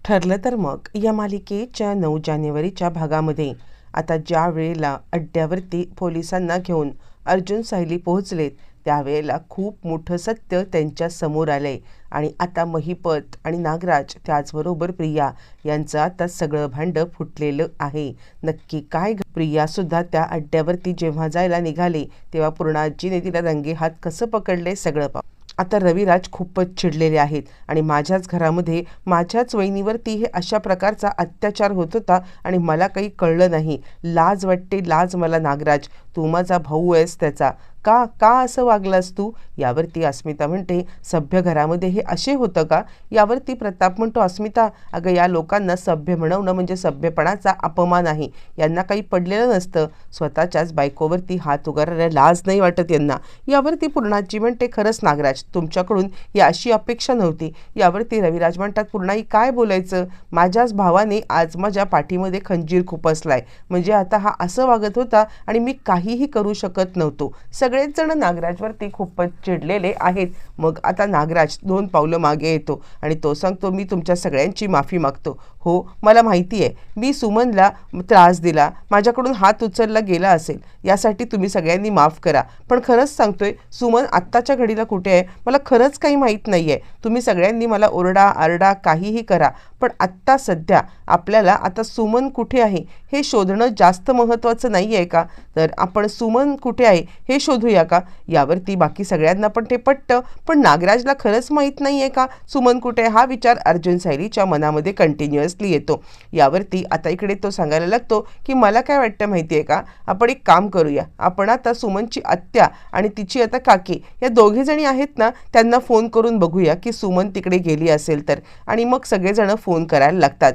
ठरलं तर मग या मालिकेच्या 9 जानेवारीच्या भागामध्ये आता ज्या वेळेला अड्ड्यावरती पोलिसांना घेऊन अर्जुन सायली पोहोचलेत त्यावेळेला खूप मोठं सत्य त्यांच्या समोर आलंय आणि आता महिपत आणि नागराज त्याचबरोबर प्रिया यांचं आता सगळं भांडं फुटलेलं आहे. नक्की काय प्रिया सुद्धा त्या अड्ड्यावरती जेव्हा जायला निघाले तेव्हा पूर्णाजीने तिला रंगेहात कसं पकडले सगळं आता रविराज खूपच चिडलेले आहेत आणि माझ्याच घरामध्ये माझ्याच वहिनीवरती हे अशा प्रकारचा अत्याचार होत होता आणि मला काही कळलं नाही. लाज वाटते, लाज मला नागराज. तू माझा भाऊ आहेस त्याचा, का का असं वागलास तू? यावरती अस्मिता म्हणते सभ्य घरामध्ये हे असे होतं का? यावरती प्रताप म्हणतो अस्मिता अगं या लोकांना सभ्य म्हणवणं म्हणजे सभ्यपणाचा अपमान आहे. यांना काही पडलेलं नसतं. स्वतःच्याच बायकोवरती हात उगारायला लाज नाही वाटत यांना. यावरती पूर्णाजी म्हणते खरंच नागराज तुमच्याकडून ही अशी अपेक्षा नव्हती. यावरती रविराज म्हणतात पूर्णाई काय बोलायचं, माझ्याच भावाने आज माझ्या पाठीमध्ये खंजीर खुपसलाय म्हणजे आता हा असं वागत होता आणि मी काहीही करू शकत नव्हतो. सगळेच जण नागराजवरती खूपच चिडलेले आहेत. मग आता नागराज 2 पावलं मागे येतो आणि तो सांगतो मी तुमच्या सगळ्यांची माफी मागतो. हो मला माहिती आहे मी सुमनला त्रास दिला, माझ्याकडून हात उचलला गेला असेल, यासाठी तुम्ही सगळ्यांनी माफ करा. पण खरंच सांगतोय सुमन आत्ताच्या घडीला कुठे आहे मला खरंच काही माहीत नाही आहे. तुम्ही सगळ्यांनी मला ओरडा आरडा काहीही करा पण आत्ता सध्या आपल्याला आता सुमन कुठे आहे हे शोधणं जास्त महत्त्वाचं नाही आहे का? तर आपण सुमन कुठे आहे हे शोधूया का? यावरती बाकी सगळ्यांना पण ते पटतं. पण नागराजला खरंच माहीत नाही आहे का सुमन कुठे आहे? हा विचार अर्जुन सायलीच्या मनामध्ये कंटिन्युअसली येतो. यावरती आता इकडे तो सांगायला लागतो की मला काय वाटतं माहिती आहे का, आपण एक काम करूया, आपण आता सुमनची आत्या आणि तिची आता काकी या दोघे जणी आहेत ना त्यांना फोन करून बघूया की सुमन तिकडे गेली असेल तर. आणि मग सगळेजण फोन करायला लागतात.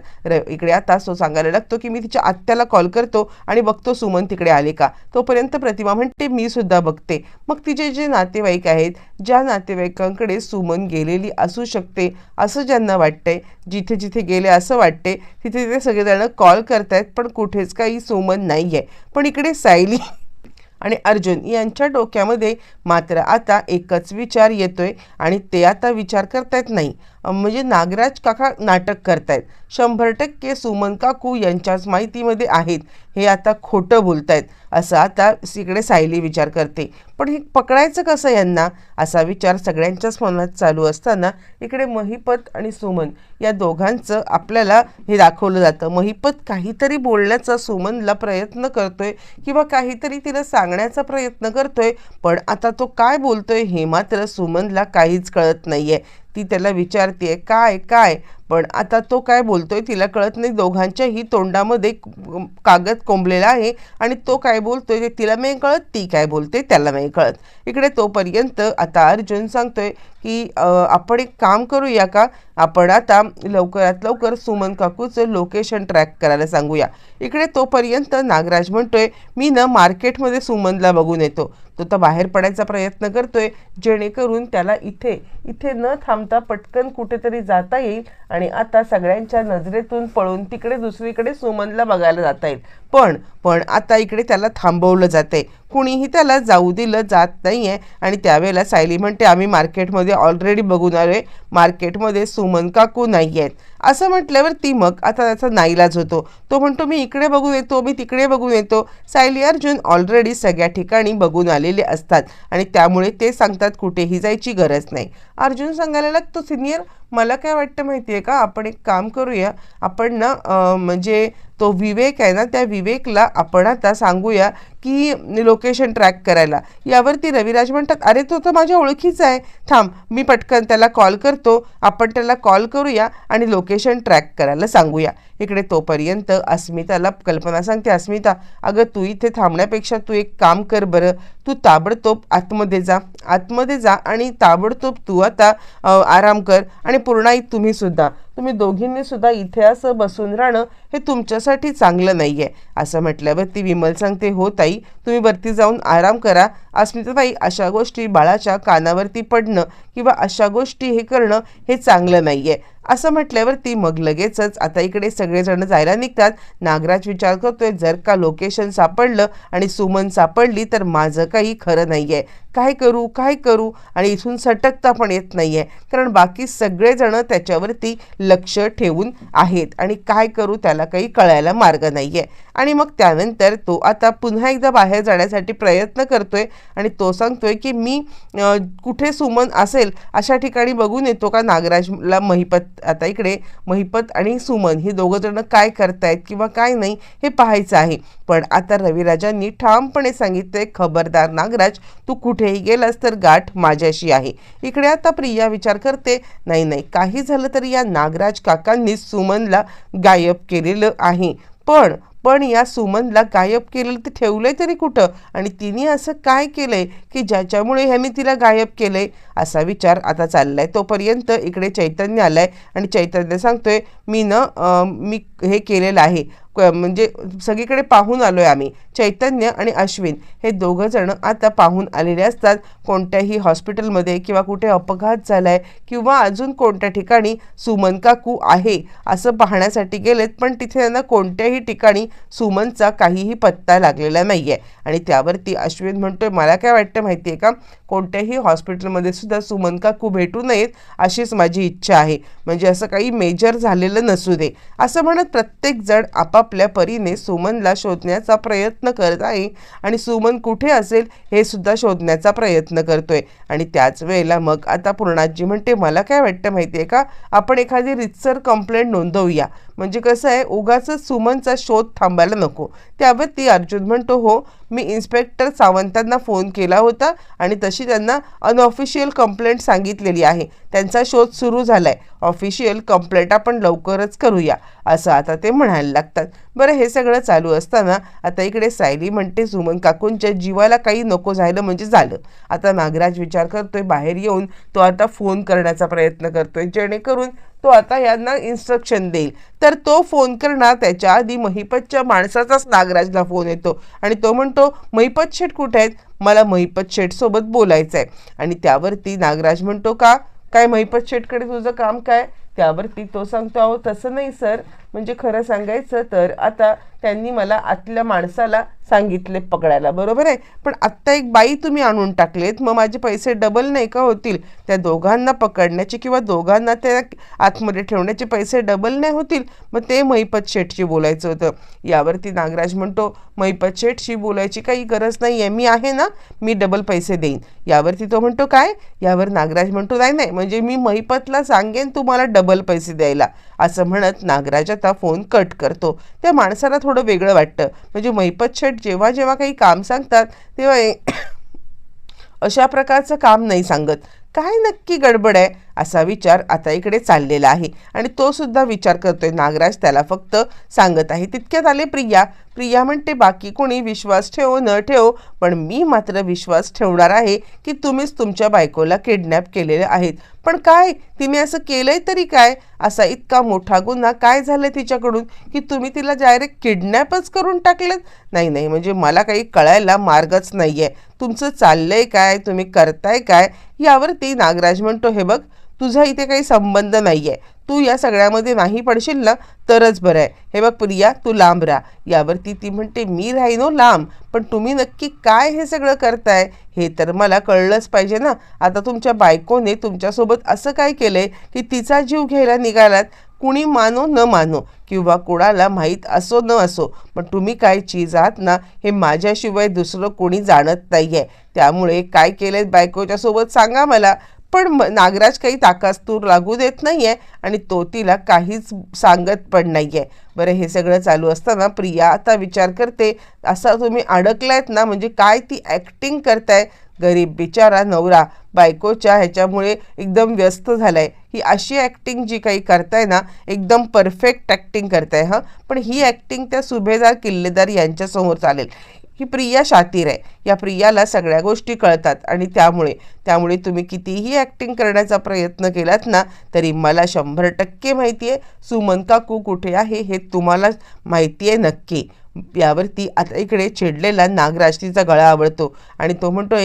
इकडे आता तो सांगायला लागतो की मी तिच्या आत्याला कॉल करतो आणि बघतो सुमन तिकडे आले का. तोपर्यंत प्रतिमा म्हणते मी सुद्धा बघते. मग तिचे जे नातेवाईक आहेत ज्या नातेवाईकांकडे सुमन गेलेली असू शकते असं ज्यांना वाटतंय, जिथे जिथे गेले असं वाटते तिथे तिथे सगळेजण कॉल करतायत पण कुठेच काही सुमन नाही आहे. पण इकडे सायली आणि अर्जुन यांच्या डोक्यामध्ये मात्र आता एकच विचार येतोय आणि ते आता विचार करतायत नाही म्हणजे नागराज काका नाटक करतायत. 100% सुमन काकू यांच्याच माहितीमध्ये आहेत, हे आता खोटं बोलतायत असं आता इकडे सायली विचार करते. पण हे पकडायचं कसं यांना असा विचार सगळ्यांच्याच मनात चालू असताना इकडे महिपत आणि सुमन या दोघांचं आपल्याला हे दाखवलं जातं. महिपत काहीतरी बोलण्याचा सुमनला प्रयत्न करतोय किंवा काहीतरी तिला सांगण्याचा प्रयत्न करतोय पण आता तो काय बोलतोय हे मात्र सुमनला काहीच कळत नाहीये. ती त्याला विचारते काय काय पण आता तो काय बोलतोय तिला कळत नाही. दोघांच्याही तोंडामध्ये कागद कोंबलेला आहे आणि तो काय बोलतोय ते तिला नाही कळत, ती काय बोलते त्याला नाही कळत. इकडे तोपर्यंत आता अर्जुन सांगतोय की आपण एक काम करूया का, आपण आता लवकरात लवकर सुमन काकूचं लोकेशन ट्रॅक करायला सांगूया. इकडे तोपर्यंत नागराज म्हणतोय मी ना मार्केटमध्ये सुमनला बघून येतो. तो तर बाहेर पडायचा प्रयत्न करतोय जेणेकरून त्याला इथे इथे न थांबता पटकन कुठेतरी जाता येईल आणि आता सगळ्यांच्या नजरेतून पळून तिकडे दुसरीकडे सुमनला बघायला जाता येईल. पण आता इकडे त्याला थांबवलं जाते, कुणीही त्याला जाऊ दिलं जात नाही आहे. आणि त्यावेळेला सायली म्हणते आम्ही मार्केटमध्ये ऑलरेडी बघून आलोय, मार्केटमध्ये सुमन काकू नाही आहेत. असं म्हटल्यावरती मग आता त्याचा नाईलाज होतो. तो म्हणतो मी इकडे बघून येतो, मी तिकडे बघून येतो. सायली अर्जुन ऑलरेडी सगळ्या ठिकाणी बघून आलेले असतात आणि त्यामुळे ते सांगतात कुठेही जायची गरज नाही. अर्जुन सांगायला लागतो सिनियर मला काय वाटतं माहिती आहे का, आपण एक काम करूया, आपण ना म्हणजे तो विवेक आहे ना त्या विवेकला आपण आता सांगूया की लोकेशन ट्रॅक करायला. यावरती रविराज म्हणतात अरे तो तर माझ्या ओळखीचा आहे, थांब मी पटकन त्याला कॉल करतो, आपण त्याला कॉल करूया आणि लोकेशन ट्रॅक करायला सांगूया. इकडे तोपर्यंत अस्मिताला कल्पना सांगते अस्मिता अगं तू इथे थांबण्यापेक्षा तू एक काम कर बरं, तू ताबडतोब आतमध्ये जा आणि ताबडतोब तू आता आराम कर. आणि पूर्णाई तुम्ही दोघींनी सुद्धा इथे असं बसून राहणं हे तुमच्यासाठी चांगलं नाही आहे. असं म्हटल्यावरती विमल सांगते हो ताई तुम्ही वरती जाऊन आराम करा. अस्मिताताई अशा गोष्टी बाळाच्या कानावरती पडणं किंवा अशा गोष्टी हे करणं हे चांगलं नाही आहे. असं म्हटल्यावरती मग लगेचच आता इकडे सगळेजण जायला निघतात. नागराज विचार करतोय, जर का लोकेशन सापडलं आणि सुमन सापडली तर माझं काही खरं नाही आहे. काय करू काय करू, आणि इथून सटकता पण येत नाही आहे, कारण बाकी सगळेजण त्याच्यावरती लक्ष ठेवून आहेत आणि काय करू त्याला काही कळायला मार्ग नाही आहे. आणि मग त्यानंतर तो आता पुन्हा एकदा बाहेर जाण्यासाठी प्रयत्न करतोय आणि तो सांगतोय की मी कुठे सुमन असेल अशा ठिकाणी बघून येतो का. नागराजला महिपत, आता इकडे महिपत आणि सुमन हे दोघं जण काय करतायत किंवा काय नाही हे पाहायचं आहे. पण आता रविराजांनी ठामपणे सांगितले, खबरदार नागराज, तू कुठेही गेलास तर गाठ माझ्याशी आहे. इकडे आता प्रिया विचार करते, नाही नाही, काही झालं तरी या नागराज काकांनी सुमनला गायब केलेलं आहे. पण या सुमनला गायब केलेलं ते ठेवलंय तरी कुठं, आणि तिने असं काय केलंय की ज्याच्यामुळे ह्यांनी तिला गायब केलंय, असा विचार आता चाललाय. तोपर्यंत इकडे चैतन्य आलाय आणि चैतन्य सांगतोय, मी हे केलेलं आहे, म्हणजे सगळीकडे पाहून आलोय आम्ही. चैतन्य आणि अश्विन हे दोघं जण आता पाहून आलेले असतात. कोणत्याही हॉस्पिटलमध्ये किंवा कुठे अपघात झालाय किंवा अजून कोणत्या ठिकाणी सुमन काकू आहे असं पाहण्यासाठी गेलेत, पण तिथे त्यांना कोणत्याही ठिकाणी सुमनचा काहीही पत्ता लागलेला नाहीये. आणि त्यावरती अश्विन म्हणतोय, मला काय वाटतं माहिती आहे का, कोणत्याही हॉस्पिटलमध्ये सुद्धा सुमन काकू भेटू नयेत अशीच माझी इच्छा आहे, म्हणजे असं काही मेजर झालेलं नसू दे. असं म्हणत प्रत्येक जण आपापल्या परीने सुमनला शोधण्याचा प्रयत्न करत आहे आणि सुमन कुठे असेल हे सुद्धा शोधण्याचा प्रयत्न करतोय. आणि त्याच वेळेला मग आता पूर्णाजी म्हणते, मला काय वाटतं माहिती आहे का, आपण एखादी रितसर कंप्लेंट नोंदवूया, म्हणजे कसं आहे उगाचच सुमनचा शोध थांबायला नको. त्यावरती अर्जुन म्हणतो, हो, मी इन्स्पेक्टर सावंतांना फोन केला होता आणि तशी त्यांना अनऑफिशियल कंप्लेंट सांगितलेली आहे. त्यांचा शोध सुरू झालाय. ऑफिशियल कंप्लेंट आपण लवकरच करूया, असं आता ते म्हणायला लागतात. बरं, हे सगळं चालू असताना आता इकडे सायली म्हणते, सुमन काकूंच्या जीवाला काही नको झालं म्हणजे झालं. आता नागराज विचार करतोय, बाहेर येऊन तो आता फोन करण्याचा प्रयत्न करतोय, जेणेकरून तो आता यांना इन्स्ट्रक्शन देईल. तर तो फोन करणार त्याच्या आधी महिपतच्या माणसाचाच नागराजला फोन येतो आणि तो म्हणतो, महिपत शेठ कुठे आहेत, मला महिपत शेठ सोबत बोलायचं आहे. आणि त्यावरती नागराज म्हणतो, काय महिपत शेठकडे तुझं काम काय. त्यावरती तो सांगतो, अहो तसं नाही सर, म्हणजे खरं सांगायचं तर आता त्यांनी मला आतल्या माणसाला सांगितले पकडायला, बरोबर आहे, पण आत्ता एक बाई तुम्ही आणून टाकलेत, मग माझे पैसे डबल नाही का होतील. त्या दोघांना पकडण्याचे किंवा दोघांना त्या आतमध्ये ठेवण्याचे पैसे डबल नाही होतील, मग ते महिपत शेठशी बोलायचं होतं. यावरती नागराज म्हणतो, महिपत शेठशी बोलायची काही गरज नाही आहे, मी आहे ना, मी डबल पैसे देईन. यावरती तो म्हणतो, काय. यावर नागराज म्हणतो, नाही, म्हणजे मी महिपतला सांगेन तुम्हाला डबल पैसे द्यायला, असं म्हणत नागराज आता फोन कट करतो. त्या माणसाला थोडं वेगळं वाटतं, म्हणजे महिपत शेठ जेव्हा जेव्हा काही काम सांगतात तेव्हा अशा प्रकारचं काम नाही सांगत, काय नक्की गडबड आहे, असा विचार आता इकडे चाललेला आहे. आणि तो सुद्धा विचार करतोय. नागराज त्याला फक्त सांगत आहे. तितक्यात आले प्रिया म्हणते, बाकी कोणी विश्वास ठेवो न ठेवो, पण मी मात्र विश्वास ठेवणार आहे की तुम्हीच तुमच्या बायकोला किडनॅप केलेले आहेत. पण काय, तिने असं केलंय तरी काय, असा इतका मोठा गुन्हा काय झालाय तिच्याकडून की तुम्ही तिला डायरेक्ट किडनॅपच करून टाकलेत. नाही, म्हणजे मला काही कळायला मार्गच नाहीये, तुमचं चाललंय काय, तुम्ही करताय काय. यावरती नागराज म्हणतो, हे बघ, तुझा इथे काही संबंध नाहीये, तू या सगळ्यामध्ये नाही पडशील ना तरच बरं आहे. हे बघ प्रिया, तू लांब राहा. यावरती ती म्हणते, मी राहीनो लांब, पण तुम्ही नक्की काय हे सगळं करताय हे तर मला कळलंच पाहिजे ना. आता तुमच्या बायकोने तुमच्यासोबत असं काय केलंय की तिचा जीव घ्यायला निघालात. कुणी मानो न मानो किंवा कोणाला माहीत असो न असो, पण तुम्ही काय चीज आहात ना हे माझ्याशिवाय दुसरं कोणी जाणत नाही आहे. त्यामुळे काय केलंय बायकोच्या सोबत सांगा मला. पण नागराज काही ताकास्तूर लागू देत नाही आहे आणि तो तिला काहीच सांगत पण नाही आहे. बरं, हे सगळं चालू असताना प्रिया आता विचार करते, असा तुम्ही अडकलायत ना, म्हणजे काय ती ॲक्टिंग करताय. गरीब बिचारा नवरा बायकोच्या ह्याच्यामुळे एकदम व्यस्त झालाय. ही अशी ॲक्टिंग जी काही करताय ना, एकदम परफेक्ट ॲक्टिंग करताय हां, पण ही ॲक्टिंग त्या सुभेदार किल्लेदार यांच्यासमोर चालेल. ही प्रिया शातीर आहे, या प्रियाला सगळ्या गोष्टी कळतात आणि त्यामुळे तुम्ही कितीही ॲक्टिंग करण्याचा प्रयत्न केलात ना तरी मला 100% माहिती आहे सुमन काकू कुठे आहे हे तुम्हाला माहिती आहे नक्की. यावरती आता इकडे चिडलेला नागराज तिचा गळा आवळतो आणि तो म्हणतो,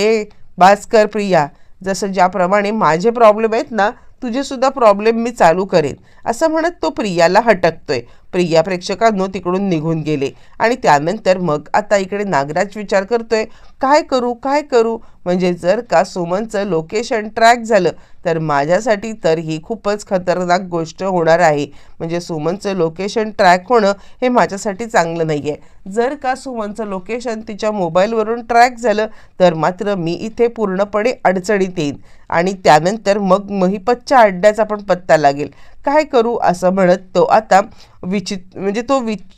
बास कर प्रिया, जसं ज्याप्रमाणे माझे प्रॉब्लेम आहेत ना तुझे सुद्धा प्रॉब्लेम मी चालू करेन, असं म्हणत तो प्रियाला हटकतोय. प्रिया प्रेक्षकांनो तिकडून निघून गेले. आणि त्यानंतर मग आता इकडे नागराज विचार करतोय, काय करू काय करू. म्हणजे जर का सुमनचं लोकेशन ट्रॅक झालं तर माझ्यासाठी तर ही खूपच खतरनाक गोष्ट होणार आहे. म्हणजे सुमनचं लोकेशन ट्रॅक होणं हे माझ्यासाठी चांगलं नाही आहे. जर का सुमनचं लोकेशन तिच्या मोबाईलवरून ट्रॅक झालं तर मात्र मी इथे पूर्णपणे अडचणीत येईन आणि त्यानंतर मग महिपतच्या अड्ड्याचा पण पत्ता लागेल. काय करू असं म्हणत तो आता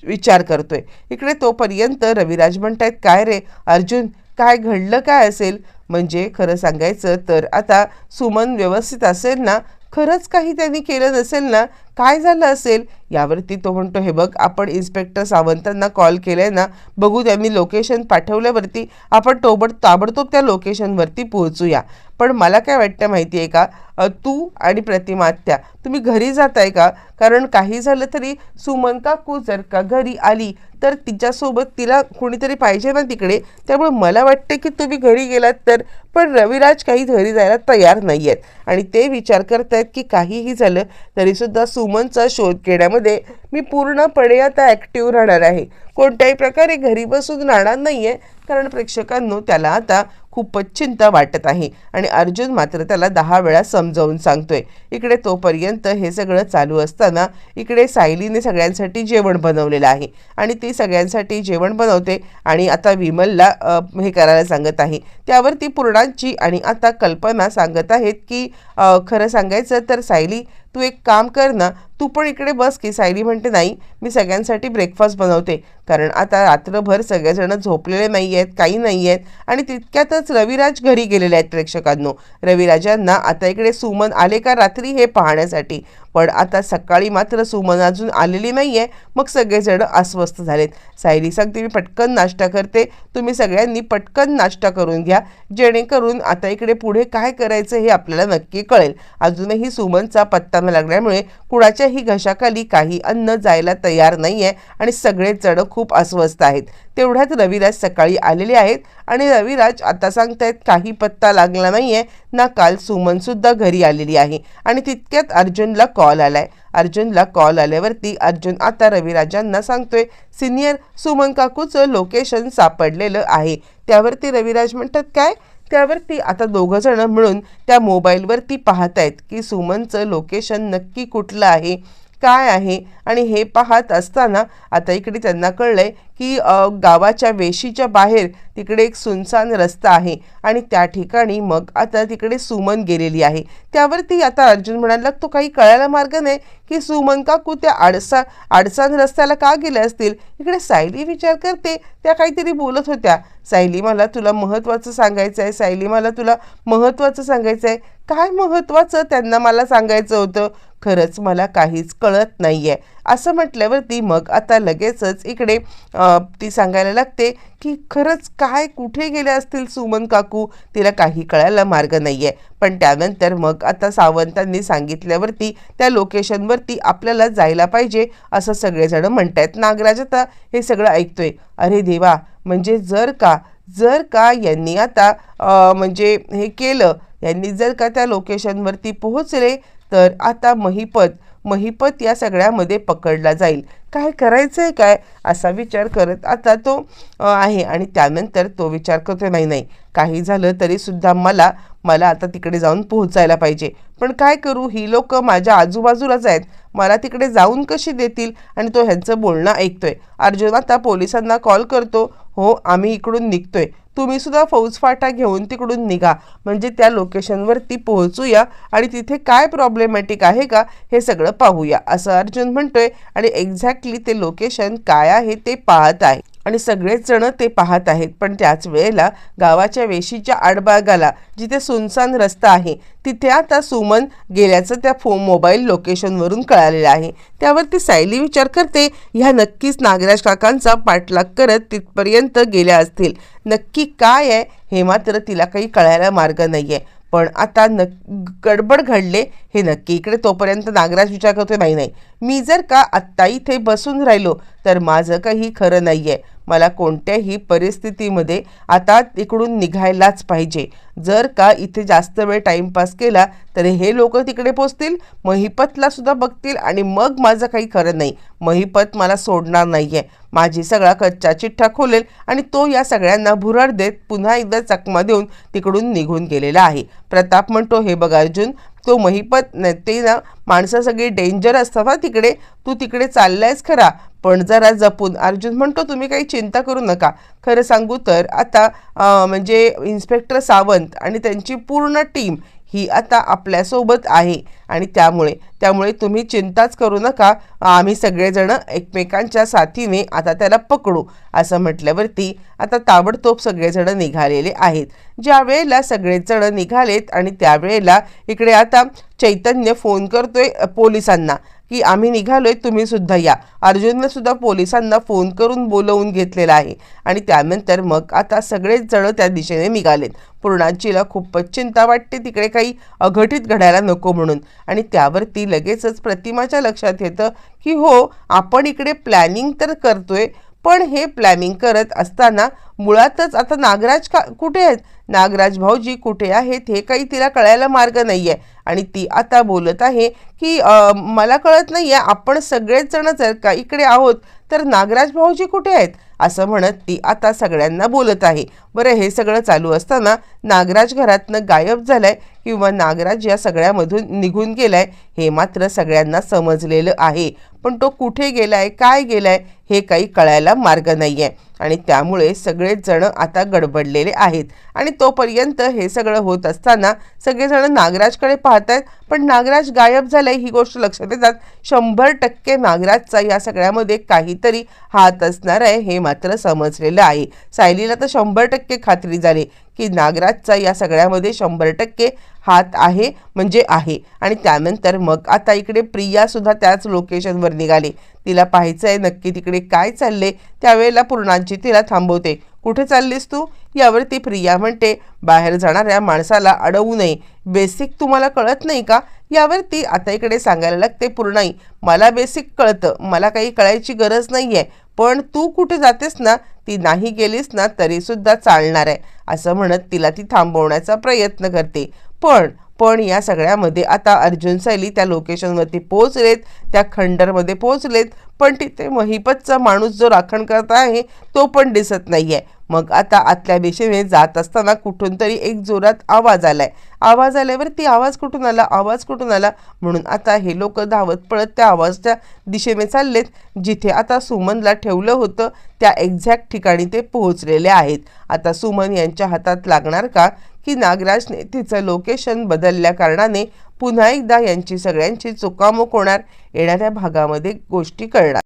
विचार करतोय. इकडे तोपर्यंत रविराज म्हणतायत, काय रे अर्जुन, काय घडलं काय असेल. म्हणजे खरं सांगायचं तर आता सुमन व्यवस्थित असेल ना, खरंच काही त्यांनी केलं नसेल ना, काय झालं असेल. यावरती तो म्हणतो, हे बघ आपण इन्स्पेक्टर सावंतांना कॉल केलाय ना, बघू त्यांनी लोकेशन पाठवल्यावरती आपण ताबडतोब त्या लोकेशनवरती पोहोचूया. पण मला काय वाटतं माहिती आहे का, तू आणि प्रतिमा आत्या तुम्ही घरी जाताय का. कारण काही झालं तरी सुमन काकू जर का घरी आली तर तिच्यासोबत तिला कोणीतरी पाहिजे ना तिकडे. त्यामुळे मला वाटते की तुम्ही घरी गेलात तर. पण रविराज काही घरी जायला तयार नाही आहेत आणि ते विचार करतायत की काहीही झालं तरीसुद्धा सुमनचा शोध घेण्यामध्ये मी पूर्णपणे आता ॲक्टिव्ह राहणार आहे, कोणत्याही प्रकारे घरी बसून राहणार नाही आहे. कारण प्रेक्षकांनो त्याला आता खूपच चिंता वाटत आहे आणि अर्जुन मात्र त्याला 10 वेळा समजावून सांगतोय. इकडे तोपर्यंत हे सगळं चालू असताना इकडे सायलीने सगळ्यांसाठी जेवण बनवलेलं आहे आणि ती सगळ्यांसाठी जेवण बनवते आणि आता विमलला हे करायला सांगत आहे. त्यावरती पूर्णांची आणि आता कल्पना सांगत आहेत की खरं सांगायचं तर सायली तू एक काम कर ना, तू पण इकडे बस की. सायली म्हणते, नाही मी सगळ्यांसाठी ब्रेकफास्ट बनवते. कारण आता रात्रभर सगळेजण झोपलेले नाही आहेत, काही नाही आहेत. आणि तितक्यातच रविराज घरी गेलेले आहेत प्रेक्षकांनो. रविराजांना आता इकडे सुमन आले का रात्री हे पाहण्यासाठी. पण आता सकाळी मात्र सुमन अजून आलेली नाही आहे. मग सगळेजण अस्वस्थ झालेत. सायली सांगते, मी पटकन नाश्ता करते, तुम्ही सगळ्यांनी पटकन नाश्ता करून घ्या, जेणेकरून आता इकडे पुढे काय करायचं हे आपल्याला नक्की कळेल. अजूनही सुमनचा पत्ता न लागल्यामुळे कुणाच्याही घशाखाली काही अन्न जायला तयार नाही आहे आणि सगळेच जण खूप अस्वस्थ आहेत. तेवढ्यात रविराज सकाळी आलेले आहेत आणि रविराज आता सांगतायत काही पत्ता लागला नाही आहे ना, काल सुमनसुद्धा घरी आलेली आहे. आणि तितक्यात अर्जुनला कॉल आलाय. अर्जुनला कॉल आल्यावरती अर्जुन आता रविराजांना सांगतोय, सिनियर सुमन काकूचं लोकेशन सापडलेलं आहे. त्यावरती रविराज म्हणतात, काय. त्यावरती आता दोघं जण मिळून त्या मोबाईलवरती पाहतायत की सुमनचं लोकेशन नक्की कुठलं आहे, काय आहे. आणि हे पाहत असताना आता इकडे त्यांना कळलंय की गावाच्या वेशीच्या बाहेर तिकडे एक सुनसान रस्ता आहे आणि त्या ठिकाणी मग आता तिकडे सुमन गेलेली आहे. त्यावरती आता अर्जुन म्हणाला, तो काही कळायला मार्ग नाही की सुमन काकू त्या आडसान रस्त्याला का गेल्या असतील. इकडे सायली विचार करते, त्या काहीतरी बोलत होत्या. सायली मला तुला महत्त्वाचं सांगायचं आहे, सायली मला तुला महत्त्वाचं सांगायचं आहे. काय महत्त्वाचं त्यांना मला सांगायचं होतं, खरंच मला काहीच कळत नाही आहे. असं म्हटल्यावरती मग आता लगेचच इकडे ती सांगायला लागते की खरंच काय कुठे गेले असतील सुमन काकू, तिला काही कळायला मार्ग नाही आहे. पण त्यानंतर मग आता सावंतांनी सांगितल्यावरती त्या लोकेशनवरती आपल्याला जायला पाहिजे असं सगळेजण म्हणतायत. नागराज आता हे सगळं ऐकतोय. अरे देवा, म्हणजे जर का यांनी आता म्हणजे हे केलं, यांनी जर का त्या लोकेशनवरती पोहोचले तर आता महिपत या सगळ्यामध्ये पकडला जाईल. काय करायचं आहे काय असा विचार करत आता तो आहे. आणि त्यानंतर तो विचार करतो, नाही काही झालं तरीसुद्धा मला आता तिकडे जाऊन पोहोचायला पाहिजे. पण काय करू, ही लोक माझ्या आजूबाजूलाच आहेत, मला तिकडे जाऊन कशी देतील. आणि तो ह्यांचं बोलणं ऐकतोय. अर्जुन आता पोलिसांना कॉल करतो, हो आम्ही इकडून निघतोय, तुम्ही सुद्धा फौजफाटा घेऊन तिकडून निघा, म्हणजे त्या लोकेशनवरती पोहोचूया आणि तिथे काय प्रॉब्लेमॅटिक आहे का हे सगळं पाहूया असं अर्जुन म्हणतोय. आणि एक्झॅक्टली ते लोकेशन काय आहे ते पाहत आहे आणि सगळेच जण ते पाहत आहेत. पण त्याच वेळेला गावाच्या वेशीच्या आडबागाला जिथे सुनसान रस्ता आहे तिथे आता सुमन गेल्याचं त्या मोबाईल लोकेशनवरून कळालेलं आहे. त्यावरती सायली विचार करते, ह्या नक्कीच नागराज काकांचा पाठलाग करत तिथपर्यंत गेल्या असतील. नक्की काय आहे हे मात्र तिला काही कळायला मार्ग नाही आहे. पण आता गडबड घडले हे नक्की. इकडे तोपर्यंत नागराज विचार करतोय, नाही मी जर का आत्ता इथे बसून राहिलो तर माझं काही खरं नाही आहे. मला कोणत्याही परिस्थितीमध्ये आता इकडून निघायलाच पाहिजे. जर का इथे जास्त वेळ टाइमपास केला तर हे लोक तिकडे पोचतील, महिपतला सुद्धा बघतील आणि मग माझं काही खरं नाही. महिपत मला सोडणार नाहीये, माझी सगळा कच्चा चिठ्ठा खोलेल आणि तो या सगळ्यांना भुराड देत पुन्हा एकदा चकमा देऊन तिकडून निघून गेलेला आहे. प्रताप म्हणतो, हे बघ अर्जुन, तो महिपत ते ना माणसं सगळी डेंजर असतात ना तिकडे, तू तिकडे चाललायस खरा पण जरा जपून. अर्जुन म्हणतो, तुम्ही काही चिंता करू नका. खरं सांगू तर आता म्हणजे इन्स्पेक्टर सावंत आणि त्यांची पूर्ण टीम ही आता आपल्यासोबत आहे आणि त्यामुळे तुम्ही चिंताच करू नका. आम्ही सगळेजण एकमेकांच्या साथीने आता त्याला पकडू. असं म्हटल्यावरती आता ताबडतोब सगळेजण निघालेले आहेत. ज्या वेळेला सगळेजण निघालेत आणि त्यावेळेला इकडे आता चैतन्य फोन करतोय पोलिसांना की आम्ही निघालोय, तुम्ही सुद्धा या. अर्जुनने सुद्धा पोलिसांना फोन करून बोलवून घेतलेला आहे आणि त्यानंतर मग आता सगळेच जण त्या दिशेने निघालेत. पूर्णांचीला खूपच चिंता वाटते तिकडे काही अघटित घडायला नको म्हणून आणि त्यावरती लगेचच प्रतिमाच्या लक्षात येतं की हो, आपण इकडे प्लॅनिंग तर करतोय पण हे प्लॅनिंग करत असताना मुळातच आता नागराज कुठे आहेत, नागराज भाऊजी कुठे आहेत हे काही तिला कळायला मार्ग नाही आहे. आणि ती आता बोलत आहे की मला कळत नाही आहे, आपण सगळेच जण जर का इकडे आहोत तर नागराज भाऊजी कुठे आहेत असं म्हणत ती आता सगळ्यांना बोलत आहे. बरं, हे सगळं चालू असताना नागराज घरातनं गायब झालाय किंवा नागराज या सगळ्यामधून निघून गेलाय हे मात्र सगळ्यांना समजलेलं आहे. पण तो कुठे गेलाय, काय गेलाय हे काही कळायला मार्ग नाही आहे आणि त्यामुळे सगळेच जण आता गडबडलेले आहेत. आणि तोपर्यंत हे सगळं होत असताना सगळेजण नागराजकडे पाहतात पण नागराज गायब झालाय ही गोष्ट लक्षात येतात 100% नागराजचा या सगळ्यामध्ये काहीतरी हात असणार आहे हे मात्र समजलेलं आहे. सायलीला तर 100% खात्री झाली की नागराजचा या सगळ्यामध्ये 100% हात आहे म्हणजे आहे. आणि त्यानंतर मग आता इकडे प्रिया सुद्धा त्याच लोकेशनवर निघाली. तिला पाहायचं आहे नक्की तिकडे काय चालले. त्यावेळेला पूर्णांची तिला थांबवते. कुठे चाललीस तू? यावरती प्रिया म्हणते, बाहेर जाणाऱ्या माणसाला अडवू नये, बेसिक तुम्हाला कळत नाही का? यावरती आता इकडे सांगायला लागते पूर्णाई, मला बेसिक कळतं, मला काही कळायची गरज नाही आहे, पण तू कुठे जातेस ना, ती नाही गेलीस ना तरी सुद्धा चालणार आहे असं म्हणत तिला ती थांबवण्याचा प्रयत्न करते. पण या सगळ्यामध्ये आता अर्जुन सायली त्या लोकेशनवरती पोहोचलेत, त्या खंडरमध्ये पोहोचलेत पण तिथे महिपतचा माणूस जो राखण करत आहे तो पण दिसत नाहीये. मग आता आतल्या दिशेने जात असताना कुठून तरी एक जोरात आवाज आलाय. आवाज आल्यावरती आवाज कुठून आला म्हणून आता हे लोक धावत पळत त्या आवाजच्या दिशेने चाललेत. जिथे आता सुमनला ठेवलं होतं त्या एक्झॅक्ट ठिकाणी ते पोहोचलेले आहेत. आता सुमन यांच्या हातात लागणार का की नागराजने तिचं लोकेशन बदलल्या कारणाने पुन्हा एकदा यांची सगळ्यांची चुकामुक होणार? येणाऱ्या भागामध्ये गोष्टी कळणार.